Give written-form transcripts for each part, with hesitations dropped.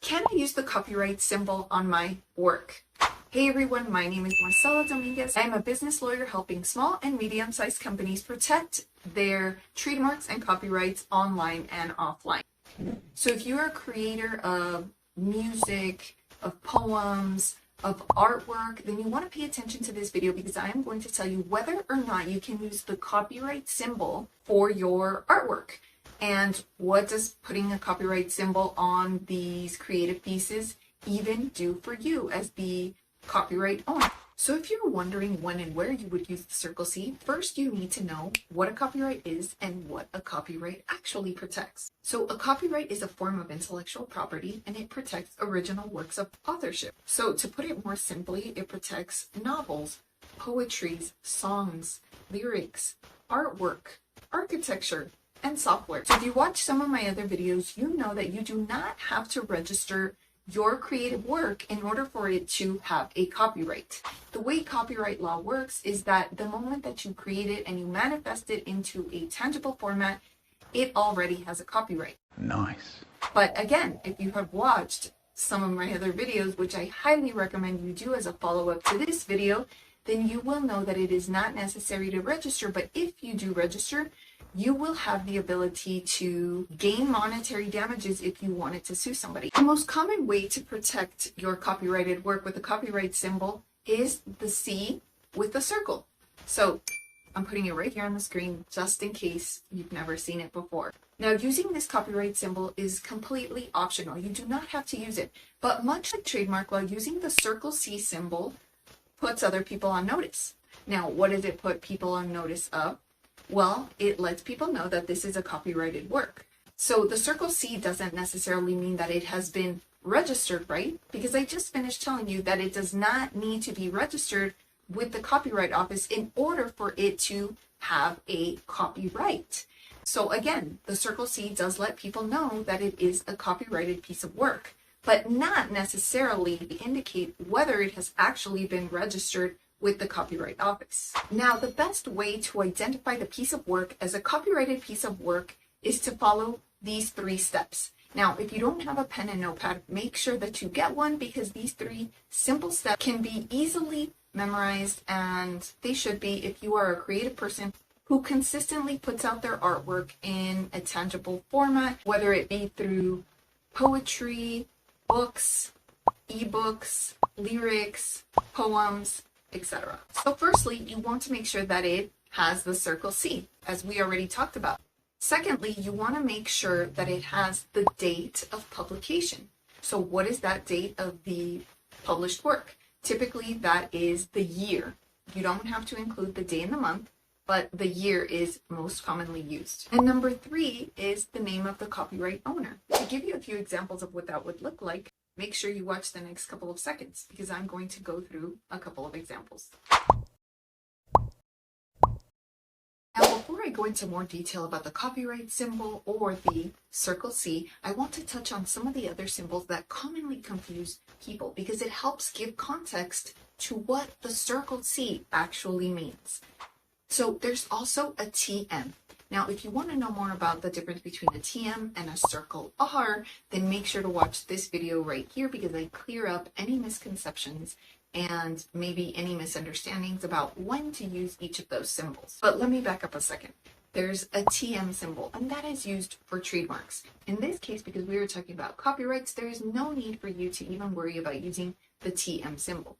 Can I use the copyright symbol on my work? Hey everyone, my name is Marcella. I am a business lawyer helping small and medium-sized companies protect their trademarks and copyrights online and offline. So if you are a creator of music, of poems, of artwork, then you want to pay attention to this video because I am going to tell you whether or not you can use the copyright symbol for your artwork. And what does putting a copyright symbol on these creative pieces even do for you as the copyright owner? So if you're wondering when and where you would use the circle C, first you need to know what a copyright is and what a copyright actually protects. So a copyright is a form of intellectual property and it protects original works of authorship. So to put it more simply, it protects novels, poetries, songs, lyrics, artwork, architecture, and software. So if you watch some of my other videos, you know that you do not have to register your creative work in order for it to have a copyright. The way copyright law works is that the moment that you create it and you manifest it into a tangible format, it already has a copyright. Nice. But again, if you have watched some of my other videos, which I highly recommend you do as a follow-up to this video, then you will know that it is not necessary to register, but if you do register, you will have the ability to gain monetary damages if you wanted to sue somebody. The most common way to protect your copyrighted work with a copyright symbol is the C with a circle. So I'm putting it right here on the screen just in case you've never seen it before. Now, using this copyright symbol is completely optional. You do not have to use it, but much like trademark law, using the circle C symbol puts other people on notice. Now, what does it put people on notice of? Well, it lets people know that this is a copyrighted work. So the circle C doesn't necessarily mean that it has been registered, right? Because I just finished telling you that it does not need to be registered with the Copyright Office in order for it to have a copyright. So again, the circle C does let people know that it is a copyrighted piece of work, but not necessarily indicate whether it has actually been registered with the Copyright Office. Now, the best way to identify the piece of work as a copyrighted piece of work is to follow these 3 steps. Now, if you don't have a pen and notepad, make sure that you get one because these 3 simple steps can be easily memorized, and they should be if you are a creative person who consistently puts out their artwork in a tangible format, whether it be through poetry, books, ebooks, lyrics, poems, etc. So firstly, you want to make sure that it has the circle C, as we already talked about. Secondly, you want to make sure that it has the date of publication. So what is that date of the published work? Typically, that is the year. You don't have to include the day and the month, but the year is most commonly used. And number 3 is the name of the copyright owner. To give you a few examples of what that would look like, make sure you watch the next couple of seconds because I'm going to go through a couple of examples. Now, before I go into more detail about the copyright symbol or the circle C, I want to touch on some of the other symbols that commonly confuse people because it helps give context to what the circle C actually means. So there's also a TM. Now, if you want to know more about the difference between a TM and a circle R, then make sure to watch this video right here because I clear up any misconceptions and maybe any misunderstandings about when to use each of those symbols. But let me back up a second. There's a TM symbol, and that is used for trademarks. In this case, because we were talking about copyrights, there is no need for you to even worry about using the TM symbol.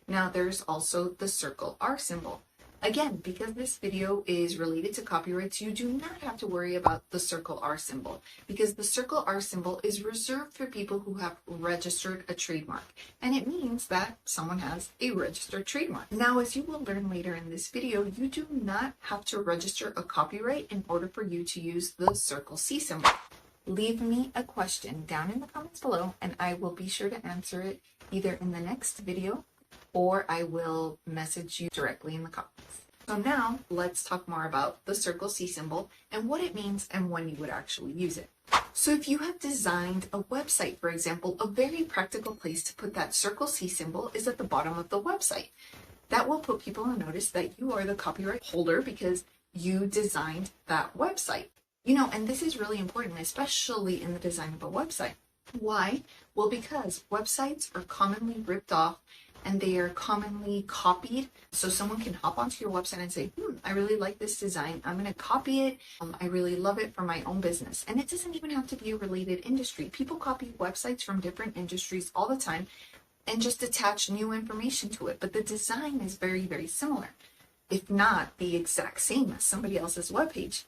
Now, there's also the circle R symbol. Again, because this video is related to copyrights, you do not have to worry about the circle R symbol because the circle R symbol is reserved for people who have registered a trademark, and it means that someone has a registered trademark. Now, as you will learn later in this video, you do not have to register a copyright in order for you to use the circle C symbol. Leave me a question down in the comments below, and I will be sure to answer it either in the next video or I will message you directly in the comments. So now let's talk more about the circle C symbol and what it means and when you would actually use it. So if you have designed a website, for example, a very practical place to put that circle C symbol is at the bottom of the website. That will put people on notice that you are the copyright holder because you designed that website. You know, and this is really important, especially in the design of a website. Why? Well, because websites are commonly ripped off and they are commonly copied. So someone can hop onto your website and say, I really like this design. I'm going to copy it. I really love it for my own business. And it doesn't even have to be a related industry. People copy websites from different industries all the time and just attach new information to it. But the design is very, very similar, if not the exact same as somebody else's webpage.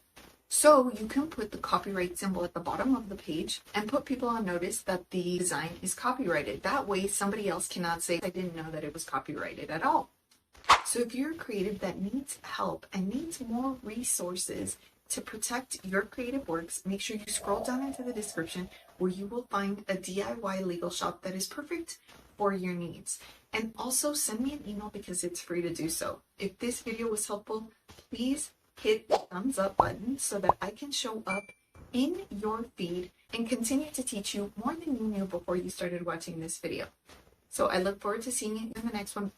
So you can put the copyright symbol at the bottom of the page and put people on notice that the design is copyrighted. That way somebody else cannot say, I didn't know that it was copyrighted at all. So if you're a creative that needs help and needs more resources to protect your creative works, make sure you scroll down into the description where you will find a DIY legal shop that is perfect for your needs. And also send me an email because it's free to do so. If this video was helpful, please hit the thumbs up button so that I can show up in your feed and continue to teach you more than you knew before you started watching this video. So I look forward to seeing you in the next one.